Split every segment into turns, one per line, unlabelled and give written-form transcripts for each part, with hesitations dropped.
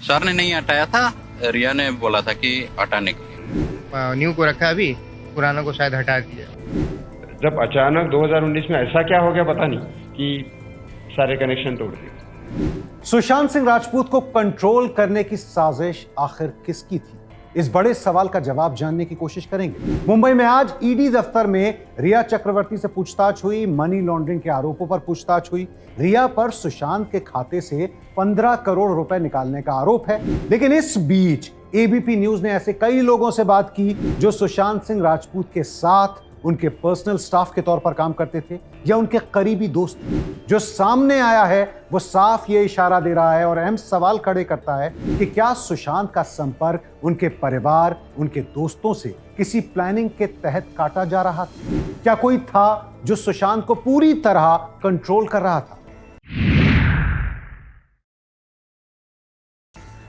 Sir ने नहीं हटाया था, रिया ने बोला था कि हटाने के लिए।
न्यू को रखा अभी, पुराना को शायद हटा दिया।
जब अचानक 2019 में ऐसा क्या हो गया पता नहीं कि सारे कनेक्शन तोड़ दिए।
सुशांत सिंह राजपूत को कंट्रोल करने की साजिश आखिर किसकी थी? इस बड़े सवाल का जवाब जानने की कोशिश करेंगे। मुंबई में आज ईडी दफ्तर में रिया चक्रवर्ती से पूछताछ हुई, मनी लॉन्ड्रिंग के आरोपों पर पूछताछ हुई। रिया पर सुशांत के खाते से 15 करोड़ रुपए निकालने का आरोप है। लेकिन इस बीच एबीपी न्यूज ने ऐसे कई लोगों से बात की जो सुशांत सिंह राजपूत के साथ उनके पर्सनल स्टाफ के तौर पर काम करते थे या उनके करीबी दोस्त थे। जो सामने आया है वो साफ ये इशारा दे रहा है और अहम सवाल खड़े करता है कि क्या सुशांत का संपर्क उनके परिवार, उनके दोस्तों से किसी प्लानिंग के तहत काटा जा रहा था? क्या कोई था जो सुशांत को पूरी तरह कंट्रोल कर रहा था?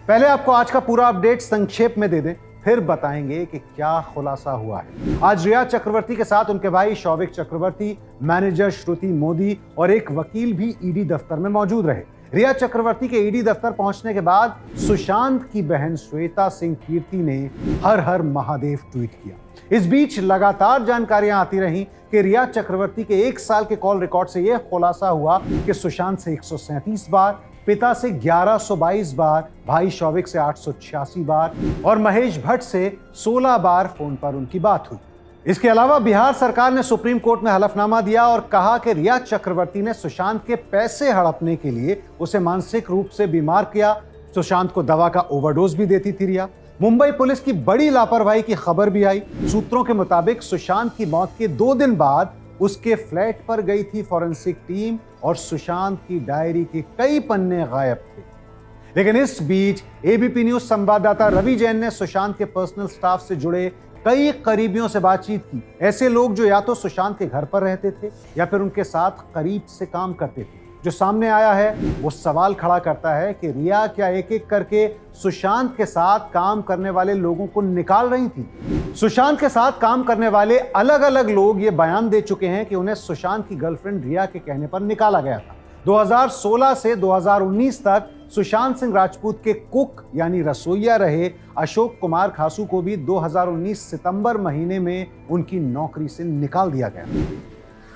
पहले आपको आज का पूरा अपडेट संक्षेप में दे दें, फिर बताएंगे कि क्या खुलासा हुआ है। आज रिया चक्रवर्ती के साथ उनके भाई शौविक चक्रवर्ती, मैनेजर श्रुति मोदी और एक वकील भी ईडी दफ्तर में मौजूद रहे। रिया चक्रवर्ती के ईडी दफ्तर पहुंचने के बाद सुशांत की बहन श्वेता सिंह कीर्ति ने हर हर महादेव ट्वीट किया। इस बीच लगातार जानकारियां आती रहीं कि रिया चक्रवर्ती के 1 साल के कॉल रिकॉर्ड से यह खुलासा हुआ कि सुशांत से 137 बार, पिता से 1122 बार, भाई शौविक से 886 बार और महेश भट्ट से 16 बार फोन पर उनकी बात हुई। इसके अलावा बिहार सरकार ने सुप्रीम कोर्ट में हलफनामा दिया और कहा कि रिया चक्रवर्ती ने सुशांत के पैसे हड़पने के लिए उसे मानसिक रूप से बीमार किया। सुशांत को दवा का ओवरडोज भी देती थी रिया। मुंबई पुलिस की बड़ी लापरवाही की खबर भी आई। सूत्रों के मुताबिक सुशांत की मौत के 2 दिन बाद उसके फ्लैट पर गई थी फॉरेंसिक टीम और सुशांत की डायरी के कई पन्ने गायब थे। लेकिन इस बीच एबीपी न्यूज संवाददाता रवि जैन ने सुशांत के पर्सनल स्टाफ से जुड़े कई करीबियों से बातचीत की। ऐसे लोग जो या तो सुशांत के घर पर रहते थे या फिर उनके साथ करीब से काम करते थे। जो सामने आया है वो सवाल खड़ा करता है कि रिया क्या एक एक करके सुशांत के साथ काम करने वाले लोगों को निकाल रही थी? सुशांत के साथ काम करने वाले अलग अलग लोग ये बयान दे चुके हैं कि उन्हें सुशांत की गर्लफ्रेंड रिया के कहने पर निकाला गया था। 2016 से 2019 तक सुशांत सिंह राजपूत के कुक यानी रसोइया रहे अशोक कुमार खासू को भी 2019 सितंबर महीने में उनकी नौकरी से निकाल दिया गया।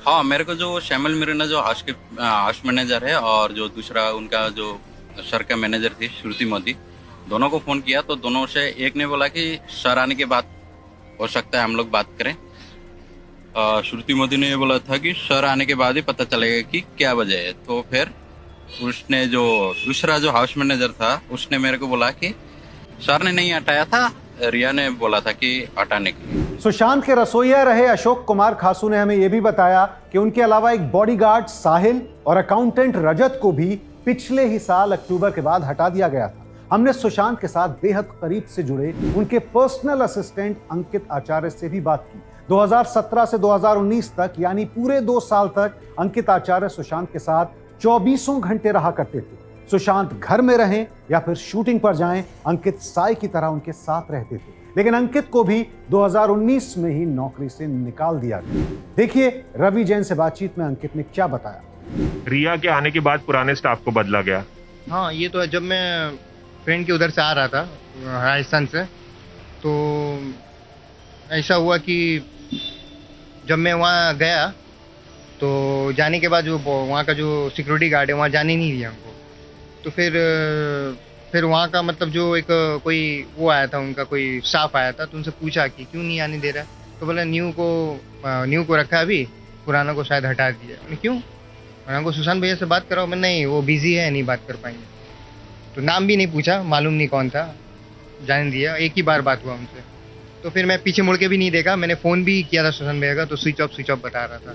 हाँ, मेरे को जो श्यामल मीराना जो हाउस मैनेजर है और जो दूसरा उनका जो सर का मैनेजर थी श्रुति मोदी, दोनों को फोन किया तो दोनों से एक ने बोला कि सर आने के बाद हो सकता है हम लोग बात करें। श्रुति मोदी ने ये बोला था कि सर आने के बाद ही पता चलेगा कि क्या वजह है। तो फिर उसने जो दूसरा जो हाउस मैनेजर था उसने मेरे को बोला कि सर ने नहीं हटाया था, रिया ने बोला था कि हटाने के लिए।
सुशांत के रसोइया रहे अशोक कुमार खासू ने हमें यह भी बताया कि उनके अलावा एक बॉडीगार्ड साहिल और अकाउंटेंट रजत को भी पिछले ही साल अक्टूबर के बाद हटा दिया गया था। हमने सुशांत के साथ बेहद करीब से जुड़े उनके पर्सनल असिस्टेंट अंकित आचार्य से भी बात की। 2017 से 2019 तक यानी पूरे 2 साल तक अंकित आचार्य सुशांत के साथ 24 घंटे रहा करते थे। सुशांत घर में रहें या फिर शूटिंग पर जाएं, अंकित साई की तरह उनके साथ रहते थे। लेकिन अंकित को भी 2019 में ही नौकरी से निकाल दिया गया। देखिए रवि जैन से बातचीत में अंकित ने क्या बताया।
रिया के आने के बाद पुराने स्टाफ को बदला गया।
हाँ, ये तो है। जब मैं फ्रेंड के उधर से आ रहा था राजस्थान से, तो ऐसा हुआ कि जब मैं वहाँ गया तो जाने के बाद जो वहाँ का जो सिक्योरिटी गार्ड है वहाँ जाने नहीं दिया हमको। तो फिर वहाँ का मतलब जो एक कोई वो आया था, उनका कोई स्टाफ आया था, तो उनसे पूछा कि क्यों नहीं आने दे रहा है। तो बोला न्यू को रखा अभी, पुराना को शायद हटा दिया। मैंने क्यों? पुराना को सुशांत भैया से बात कराओ। मैं नहीं, वो बिजी है, नहीं बात कर पाएंगे। तो नाम भी नहीं पूछा, मालूम नहीं कौन था, जाने दिया। एक ही बार बात हुआ उनसे। तो फिर मैं पीछे मुड़ के भी नहीं देखा। मैंने फोन भी किया था सुशांत भैया का, तो स्विच ऑफ बता रहा था।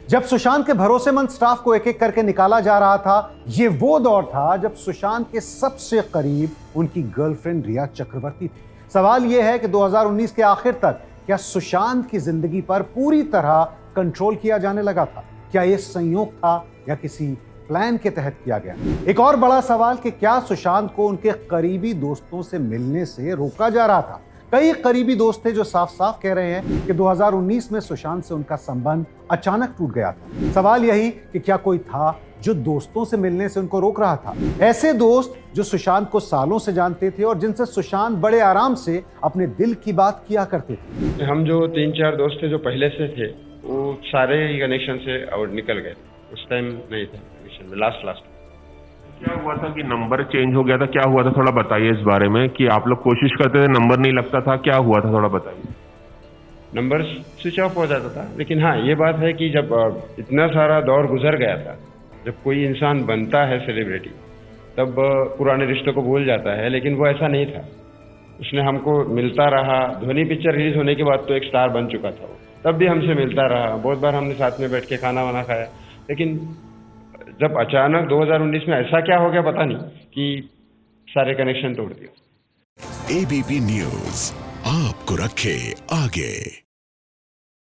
जब सुशांत के भरोसेमंद स्टाफ को एक एक करके निकाला जा रहा था, ये वो दौर था जब सुशांत के सबसे करीब उनकी गर्लफ्रेंड रिया चक्रवर्ती थी। सवाल यह है कि 2019 के आखिर तक क्या सुशांत की जिंदगी पर पूरी तरह कंट्रोल किया जाने लगा था? क्या यह संयोग था या किसी प्लान के तहत किया गया? एक और बड़ा सवाल कि क्या सुशांत को उनके करीबी दोस्तों से मिलने से रोका जा रहा था? कई करीबी दोस्त थे जो साफ साफ कह रहे हैं कि 2019 में सुशांत से उनका संबंध अचानक टूट गया था। सवाल यही कि क्या कोई था जो दोस्तों से मिलने से उनको रोक रहा था। ऐसे दोस्त जो सुशांत को सालों से जानते थे और जिनसे सुशांत बड़े आराम से अपने दिल की बात किया करते थे।
हम जो 3-4 दोस्त थे जो पहले से थे, वो सारे ही कनेक्शन से आउट निकल गए। उस टाइम नहीं था कनेक्शन में, लास्ट।
क्या हुआ था कि नंबर चेंज हो गया था? क्या हुआ था, थोड़ा बताइए इस बारे में। कि आप लोग कोशिश करते थे, नंबर नहीं लगता था, क्या हुआ था, थोड़ा बताइए।
नंबर स्विच ऑफ हो जाता था। लेकिन हाँ, ये बात है कि जब इतना सारा दौर गुजर गया था, जब कोई इंसान बनता है सेलिब्रिटी, तब पुराने रिश्तों को भूल जाता है। लेकिन वो ऐसा नहीं था, उसने हमको मिलता रहा। धोनी पिक्चर रिलीज होने के बाद तो एक स्टार बन चुका था वो, तब भी हमसे मिलता रहा। बहुत बार हमने साथ में बैठ के खाना वाना खाया। लेकिन जब अचानक 2019 में ऐसा क्या हो गया पता नहीं, कि सारे कनेक्शन तोड़ दिए।
एबीपी न्यूज आपको रखे आगे।